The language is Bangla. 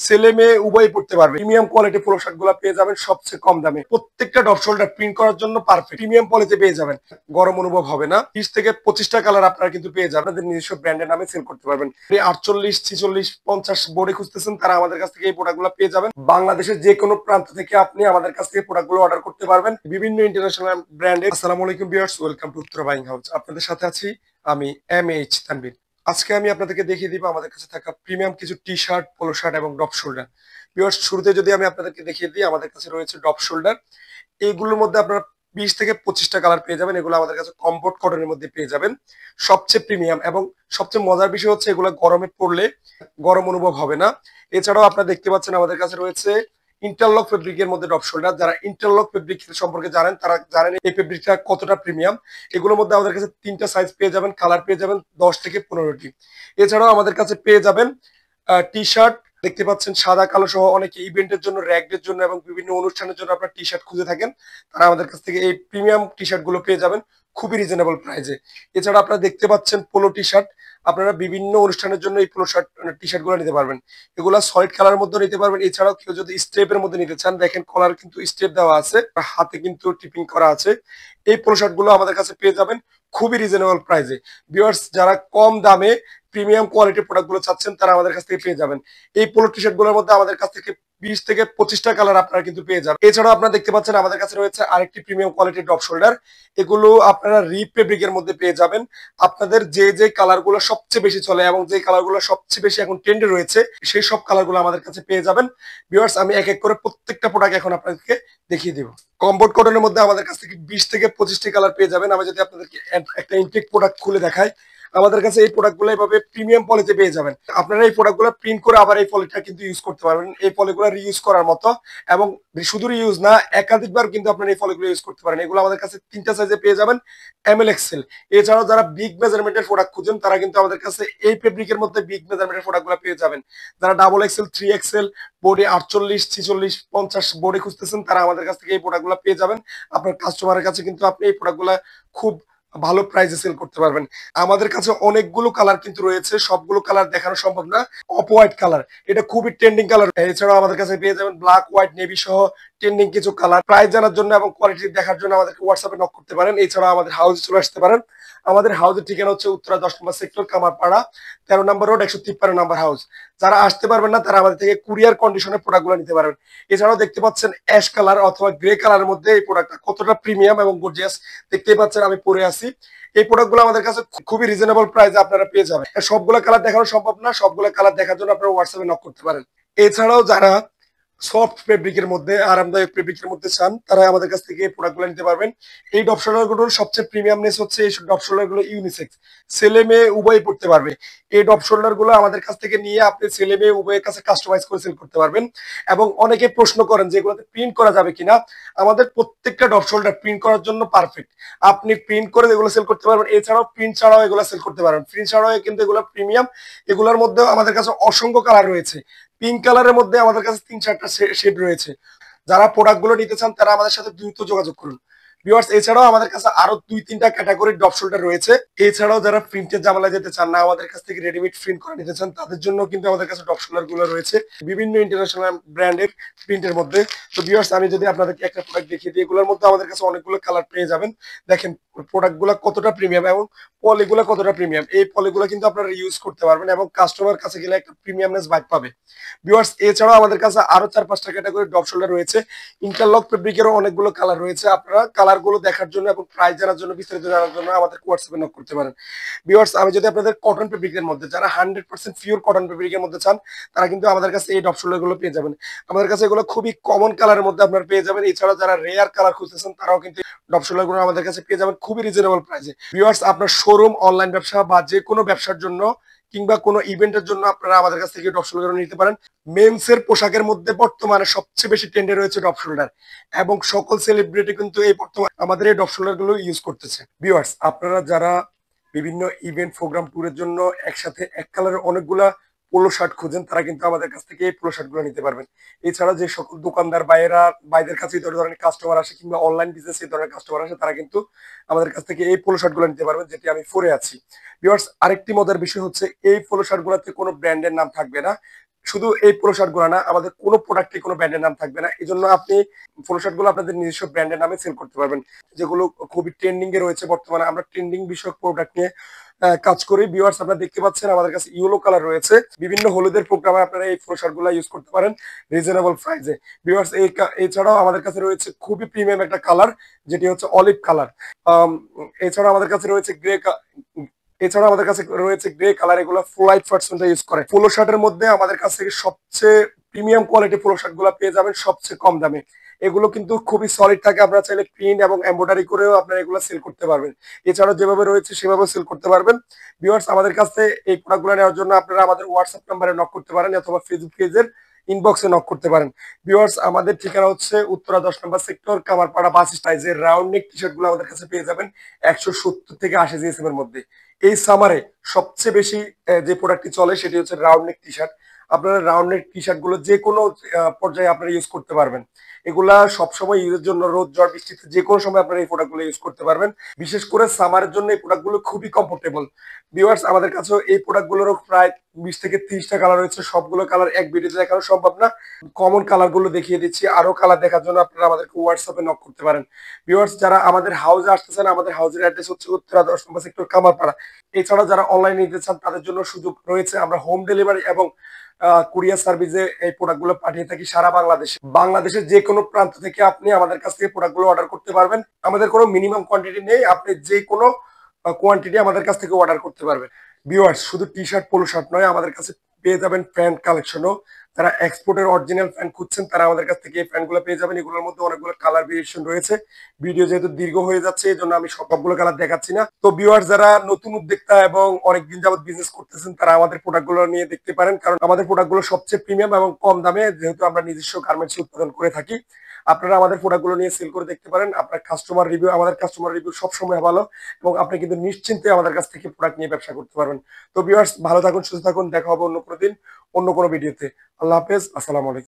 ছেলে মেয়ে উভয়ই পড়তে পারবে। প্রিমিয়াম কোয়ালিটি পোলো শার্ট গুলো পেয়ে যাবেন সবচেয়ে কম দামে। প্রত্যেকটা ডপ শোল্ডার প্রিন্ট করার জন্য পারফেক্ট প্রিমিয়াম পলিতে পেয়ে যাবেন। গরম অনুভব হবে না। 30 থেকে 25টা কালার আপনারা কিন্তু পেয়ে যাবেন। আপনাদের নিজস্ব ব্র্যান্ডের নামে সেল করতে পারবেন। 48, 46, 50 বোর্ডে খুঁজতেছেন, তারা আমাদের কাছ থেকে এই প্রোডাক্ট গুলো পেয়ে যাবেন। বাংলাদেশের যে কোনো প্রান্ত থেকে আপনি আমাদের কাছ থেকে প্রোডাক্ট গুলো অর্ডার করতে পারবেন বিভিন্ন ইন্টারন্যাশনাল ব্র্যান্ডের। আসসালামু আলাইকুম viewers, welcome to Uttara buying house. আপনাদের সাথে আছি আমি MH তানভীর। আজকে আমি আপনাদেরকে দেখিয়ে দিব আমাদের কাছে থাকা প্রিমিয়াম কিছু টি শার্ট, পোলো শার্ট এবং ডপ শোল্ডার। ভিউয়ার্স, শুরুতে যদি আমি আপনাদেরকে দেখিয়ে দিই, আমাদের কাছে রয়েছে ডপ শোল্ডার। এইগুলোর মধ্যে আপনারা 20 থেকে 25টা কালার পেয়ে যাবেন। এগুলো আমাদের কাছে কমফোর্ট কটনের মধ্যে পেয়ে যাবেন, সবচেয়ে প্রিমিয়াম এবং সবচেয়ে মজার বিষয় হচ্ছে এগুলো গরমে পড়লে গরম অনুভব হবে না। এছাড়াও আপনারা দেখতে পাচ্ছেন আমাদের কাছে রয়েছে ইন্টারলক ফেব্রিকের মধ্যে ডপ শোল্ডার। যারা ইন্টারলক ফেব্রিক সম্পর্কে জানেন তারা জানেন এই ফেব্রিকটা কতটা প্রিমিয়াম। এগুলোর মধ্যে আমাদের কাছে 3টা সাইজ পেয়ে যাবেন, কালার পেয়ে যাবেন 10 থেকে 15টি। এছাড়াও আমাদের কাছে পেয়ে যাবেন টি শার্ট। দেখতে পাচ্ছেন সাদা কালো সহ অনেকে ইভেন্টের জন্য, র্যাগের জন্য এবং বিভিন্ন অনুষ্ঠানের জন্য আপনারা টি শার্ট খুঁজে থাকেন, তারা আমাদের কাছ থেকে এই প্রিমিয়াম টি শার্ট গুলো পেয়ে যাবেন খুবই রিজনেবল প্রাইসে। এছাড়া আপনারা দেখতে পাচ্ছেন পোলো টি শার্ট। আপনারা বিভিন্ন অনুষ্ঠানের জন্য এই পোলো শার্ট টি শার্ট গুলো নিতে পারবেন। এগুলা সলিড কালার মধ্যে নিতে পারবেন। এছাড়াও কেউ যদি স্টেপের মধ্যে নিতে চান, দেখেন কলার কিন্তু স্টেপ দেওয়া আছে, হাতে কিন্তু টিপিং করা আছে। এই পোলো শার্ট গুলো আমাদের কাছে পেয়ে যাবেন খুবই রিজনেবল প্রাইসে। ভিউয়ার্স, যারা কম দামে প্রিমিয়াম কোয়ালিটির প্রোডাক্ট গুলো চাচ্ছেন, তারা আমাদের কাছ থেকে পেয়ে যাবেন। এই পোলো টি শার্ট গুলোর মধ্যে আমাদের কাছ থেকে 20 থেকে 25টা কালার আপনারা কিন্তু পেয়ে যাবেন। এছাড়াও আপনারা দেখতে পাচ্ছেন আমাদের কাছে রয়েছে আরেকটি প্রিমিয়াম কোয়ালিটির ডপ শোল্ডার। এগুলো আপনারা রিপ ফেব্রিকের মধ্যে পেয়ে যাবেন। আপনাদের যে যে কালার গুলো সবচেয়ে বেশি চলে এবং যে কালার গুলো সবচেয়ে বেশি এখন ট্রেন্ডে রয়েছে, সেই সব কালার গুলো আমাদের কাছে পেয়ে যাবেন। ভিউয়ার্স, আমি এক এক করে প্রত্যেকটা প্রোডাক্ট এখন আপনাদেরকে দেখিয়ে দিব। কমফোর্ট কটনের মধ্যে আমাদের কাছ থেকে 20 থেকে 25টি কালার পেয়ে যাবেন। আমি যদি আপনাদেরকে একটা ইনটেক প্রোডাক্ট খুলে দেখাই, আমাদের কাছে এই প্রোডাক্টগুলো এইভাবে প্রিমিয়াম পলিতে পেয়ে যাবেন। আপনারা এই প্রোডাক্টগুলো প্রিন্ট করে আবার এই পলিটা কিন্তু ইউজ করতে পারবেন। এই পলিগুলো রিইউজ করার মতো এবং শুধু রিইউজ না, একাধিকবার কিন্তু আপনারা এই পলিগুলো ইউজ করতে পারেন। এগুলো আমাদের কাছে 3টা সাইজে পেয়ে যাবেন, ML XL। এছাড়াও যারা বিগ মেজারমেন্টের প্রোডাক্ট খুঁজেন, তারা কিন্তু আমাদের কাছে এই ফেব্রিকের মধ্যে বিগ মেজারমেন্টের প্রোডাক্টগুলো পেয়ে যাবেন। যারা ডাবল XL, 3XL, বোর্ডে 48, 46, 50 বোর্ডে খুঁজতেছেন, তারা আমাদের কাছ থেকে এই প্রোডাক্টগুলো পেয়ে যাবেন। আপনার কাস্টমারের কাছে কিন্তু আপনি এই প্রোডাক্টগুলো খুব ভালো প্রাইসে সেল করতে পারবেন। আমাদের কাছে অনেকগুলো কালার কিন্তু রয়েছে, সবগুলো কালার দেখানো সম্ভব না। অফ হোয়াইট কালার, এটা খুবই ট্রেন্ডিং কালার। এছাড়াও আমাদের কাছে পেয়ে যাবেন ব্ল্যাক, হোয়াইট, নেভি সহ ট্রেন্ডিং কিছু কালার। প্রাইস জানার জন্য এবং কোয়ালিটি দেখার জন্য আমাদেরকে হোয়াটসঅ্যাপে নক করতে পারেন। এছাড়াও আমাদের হাউসে চলে আসতে পারেন। আমাদের হাউসের ঠিকানা হচ্ছে উত্তরা 10 নম্বর সেক্টর, কামারপাড়া, 13 নম্বর রোড, 153 নম্বর হাউস। যারা আসতে পারবেন না, তারা আমাদের থেকে কুরিয়ার কন্ডিশনে প্রোডাক্টগুলো নিতে পারবেন। এছাড়াও দেখতে পাচ্ছেন অ্যাশ কালার অথবা গ্রে কালারের মধ্যে এই প্রোডাক্টটা কতটা প্রিমিয়াম এবং গর্জিয়াস। দেখতেই পাচ্ছেন আমি পরে আছি। এই প্রোডাক্টগুলো আমাদের কাছে খুবই রিজনেবল প্রাইসে আপনারা পেয়ে যাবেন। সবগুলো কালার দেখানো সম্ভব না, সবগুলো কালার দেখার জন্য আপনারা হোয়াটসঅ্যাপে নক করতে পারেন। এছাড়াও যারা সফট ফেব্রিকের মধ্যে, আরামদায়ক ফেব্রিকের মধ্যে চান, তারা আমাদের কাছ থেকে এই প্রোডাক্টগুলো নিতে পারবেন। এই ডপ শোল্ডারগুলোর সবচেয়ে প্রিমিয়ামনেস হচ্ছে এই ডপ শোল্ডারগুলো ইউনিসেক্স, ছেলে মেয়ে উভয়ই পড়তে পারবে। এই ডপ শোল্ডারগুলো আমাদের কাছ থেকে নিয়ে আপনি ছেলে মেয়ে উভয়ের কাছে কাস্টমাইজ করে সেল করতে পারবেন। এবং অনেকে প্রশ্ন করেন যে এগুলোতে প্রিন্ট করা যাবে কিনা। আমাদের প্রত্যেকটা ডপ শোল্ডার প্রিন্ট করার জন্য পারফেক্ট। আপনি প্রিন্ট করে এগুলো সেল করতে পারবেন। এছাড়াও প্রিন্ট ছাড়াও এগুলো সেল করতে পারবেন। প্রিন্ট ছাড়াও কিন্তু এগুলো প্রিমিয়াম। এগুলোর মধ্যেও আমাদের কাছে অসংখ্য কালার রয়েছে। পিঙ্ক কালারের মধ্যে আমাদের কাছে 3-4টা শেড রয়েছে। যারা প্রোডাক্ট গুলো নিতে চান, তারা আমাদের সাথে দ্রুত যোগাযোগ করুন ভিউয়ার্স। এছাড়াও আমাদের কাছে আরো 2-3টা ক্যাটাগরির ডপ শোল্ডার রয়েছে। এছাড়াও যারা প্রিন্টের জামালা যেতে চান না, আমাদের কাছ থেকে রেডিমেড প্রিন্ট করে নিতে চান, তাদের জন্য কিন্তু আমাদের কাছে ডপ শোল্ডার গুলো রয়েছে বিভিন্ন ইন্টারন্যাশনাল ব্র্যান্ডের প্রিন্টের মধ্যে। তো ভিউয়ার্স, আমি যদি আপনাদেরকে একটা প্রোডাক্ট দেখিয়ে দিই, এগুলোর মধ্যে আমাদের কাছে অনেকগুলো কালার পেয়ে যাবেন। দেখেন প্রোডাক্ট গুলো কতটা প্রিমিয়াম এবং পলিগুলো কতটা প্রিমিয়াম। এই পলিগুলো কিন্তু আপনারা ইউজ করতে পারবেন এবং কাস্টমার কাছে গেলে একটা প্রিমিয়ামনেস ভাইব পাবে ভিউয়ার্স। এছাড়াও আমাদের কাছে আরো 4-5টা ক্যাটাগরির ডপ শোল্ডার রয়েছে। ইন্টারলক ফেব্রিকেরও অনেকগুলো কালার রয়েছে। আপনারা কালার গুলো দেখার জন্য এবং প্রাইস জানার জন্য, বিস্তারিত জানার জন্য আমাদের হোয়াটসঅ্যাপে নক করতে পারেন ভিউয়ার্স। আমি যদি আপনাদের কটন ফেব্রিকের মধ্যে, যারা 100% পিওর কটন ফেব্রিকের মধ্যে চান, তারা কিন্তু আমাদের কাছে এই ডপ শোল্ডার গুলো পেয়ে যাবেন। আমাদের কাছে এগুলো খুবই কমন কালারের মধ্যে আপনারা পেয়ে যাবেন। এছাড়াও যারা রেয়ার কালার খুঁজতেছেন, তারাও কিন্তু ডপ শোল্ডার গুলো আমাদের কাছে পেয়ে যাবেন খুবই রিজনেবল প্রাইসে ভিউয়ার্স। আপনার শোরুম, অনলাইন ব্যবসা বা যে কোনো ব্যবসার জন্য কিংবা কোনো ইভেন্টের জন্য আপনারা আমাদের কাছ থেকে ডপ শোল্ডার নিতে পারেন। মেন্সের পোশাকের মধ্যে বর্তমানে সবচেয়ে বেশি ট্রেন্ডে রয়েছে ডপ শোল্ডার এবং সকল সেলিব্রিটি কিন্তু এই বর্তমানে আমাদের এই ডপ শোল্ডার গুলো ইউজ করতেছে ভিউয়ার্স। আপনারা যারা বিভিন্ন ইভেন্ট প্রোগ্রাম ট্যুরের জন্য একসাথে এক কালারের অনেকগুলা পোলো শার্ট খুঁজেন, তারা কিন্তু আমাদের কাছ থেকে এই পোলো শার্ট গুলো নিতে পারবেন। এছাড়া যে সকল দোকানদার বাইরের কাছে এই ধরনের কাস্টমার আসে কিংবা অনলাইন বিজনেস এই ধরনের কাস্টমার আসে, তারা কিন্তু আমাদের কাছ থেকে এই পোলো শার্ট গুলো নিতে পারবেন, যেটি আমি পরে আছি ভিউয়ার্স। আরেকটি মজার বিষয় হচ্ছে এই পোলো শার্ট গুলোতে কোনো ব্র্যান্ডের নাম থাকবে না। শুধু এই পোলো শার্ট গুলো না, আমাদের কোনো প্রোডাক্টে কোনো ব্র্যান্ডের নাম থাকবে না। এই জন্য আপনি পোলো শার্ট গুলো আপনাদের নিজস্ব ব্র্যান্ডের নামে সেল করতে পারবেন, যেগুলো খুবই ট্রেন্ডিং এ রয়েছে। বর্তমানে আমরা ট্রেন্ডিং বিষয়ক প্রোডাক্ট নিয়ে কাজ করি। ভিউয়ার্স, আপনারা দেখতে পাচ্ছেন আমাদের কাছে ইয়েলো কালার রয়েছে। বিভিন্ন হলুদের প্রোগ্রামে আপনারা এই পোলো শার্ট গুলো ইউজ করতে পারেন রিজনেবল প্রাইসে। ভিউয়ার্স, এছাড়াও আমাদের কাছে রয়েছে খুবই প্রিমিয়াম একটা কালার, যেটি হচ্ছে অলিভ কালার। এছাড়াও আমাদের কাছে রয়েছে গ্রে কালার। এগুলো ফ্লাইট পার্সেন্ট ইউজ করে। পোলো শার্টের মধ্যে আমাদের কাছ থেকে সবচেয়ে প্রিমিয়াম কোয়ালিটি পোলো শার্ট গুলো পেয়ে যাবেন সবচেয়ে কম দামে। এগুলো কিন্তু খুবই সলিড থাকে। আপনারা চাইলে প্রিন্ট এবং এমব্রয়ডারি করেও আপনারা এগুলো সেল করতে পারবেন। এছাড়াও যেভাবে রয়েছে সেভাবে সেল করতে পারবেন। ভিউয়ার্স, আমাদের কাছে এই প্রোডাক্টগুলো নেওয়ার জন্য আপনারা আমাদের হোয়াটসঅ্যাপ নাম্বারে নক করতে পারেন অথবা ফেসবুক পেজের ইনবক্সে নক করতে পারেন। ভিউয়ার্স, আমাদের ঠিকানা হচ্ছে উত্তরা 10 নম্বর সেক্টর, কামারপাড়া বাস স্ট্যান্ডের রাউন্ড নেক টি শার্ট গুলো আমাদের কাছে পেয়ে যাবেন 170 থেকে 80 জিএসএম এর মধ্যে। এই সামারে সবচেয়ে বেশি যে প্রোডাক্টটি চলে সেটি হচ্ছে রাউন্ড নেক টি শার্ট। আপনারা রাউন্ড নেক টি শার্ট গুলো যে কোনো পর্যায়ে আপনারা ইউজ করতে পারবেন। এগুলা সবসময় ইউজের জন্য, রোদ ঝড় বৃষ্টিতে যে কোনো সময় আপনারা এই প্রোডাক্ট গুলো ইউজ করতে পারবেন। বিশেষ করে সামারের জন্য এই প্রোডাক্ট গুলো খুবই কমফোর্টেবল। ভিউয়ার্স, আমাদের কাছে এই প্রোডাক্ট গুলোরও প্রায় 20 থেকে 30টা কালার রয়েছে। সবগুলো কালার এক ভিডিওতে দেখানো সম্ভব না। কমন কালার গুলো দেখিয়ে দিচ্ছি। আরো কালার দেখার জন্য আপনারা আমাদেরকে হোয়াটসঅ্যাপে নক করতে পারেন। ভিউয়ার্স, যারা আমাদের হাউসে আসতে চান, আমাদের হাউসের অ্যাড্রেস হচ্ছে উত্তরা 10 নম্বর সেক্টর, কামারপাড়া। এছাড়া যারা অনলাইনে নিতে চান তাদের জন্য সুযোগ রয়েছে। আমরা হোম ডেলিভারি এবং কুরিয়ার সার্ভিসে এই প্রোডাক্ট গুলো পাঠিয়ে থাকি সারা বাংলাদেশে। বাংলাদেশের যে কোনো প্রান্ত থেকে আপনি আমাদের কাছ থেকে প্রোডাক্ট গুলো অর্ডার করতে পারবেন। আমাদের কোনো মিনিমাম কোয়ান্টিটি নেই, আপনি যে কোনো কোয়ান্টিটি আমাদের কাছ থেকে অর্ডার করতে পারবেন। ভিউয়ার্স, শুধু টি শার্ট পোলো শার্ট নয়, আমাদের কাছে পেয়ে যাবেন প্যান্ট কালেকশনও। যারা এক্সপোর্টের অরিজিনাল প্যান্ট খুঁজছেন তারা আমাদের কাছ থেকে এই প্যান্ট গুলো পেয়ে যাবেন। এগুলোর মধ্যে অনেকগুলো কালার ভেরিয়েশন রয়েছে। ভিডিও যেহেতু দীর্ঘ হয়ে যাচ্ছে এই জন্য আমি সবগুলো কালার দেখাচ্ছি না। তো ভিউয়ার্স, যারা নতুন উদ্যোক্তা এবং অনেকদিন যাবত বিজনেস করতেছেন তারা আমাদের প্রোডাক্ট গুলো নিয়ে দেখতে পারেন, কারণ আমাদের প্রোডাক্ট গুলো সবচেয়ে প্রিমিয়াম এবং কম দামে, যেহেতু আমরা নিজস্ব গার্মেন্টস উৎপাদন করে থাকি। আপনারা আমাদের প্রোডাক্ট গুলো নিয়ে সেল করে দেখতে পারেন। আপনার আমাদের কাস্টমার রিভিউ সবসময় ভালো, এবং আপনি কিন্তু নিশ্চিন্তে আমাদের কাছ থেকে প্রোডাক্ট নিয়ে ব্যবসা করতে পারবেন। তো ভিউয়ার্স, ভালো থাকুন, সুস্থ থাকুন। দেখা হবে অন্য কোনো দিন, অন্য কোনো ভিডিওতে। আল্লাহ হাফেজ, আসসালামু আলাইকুম।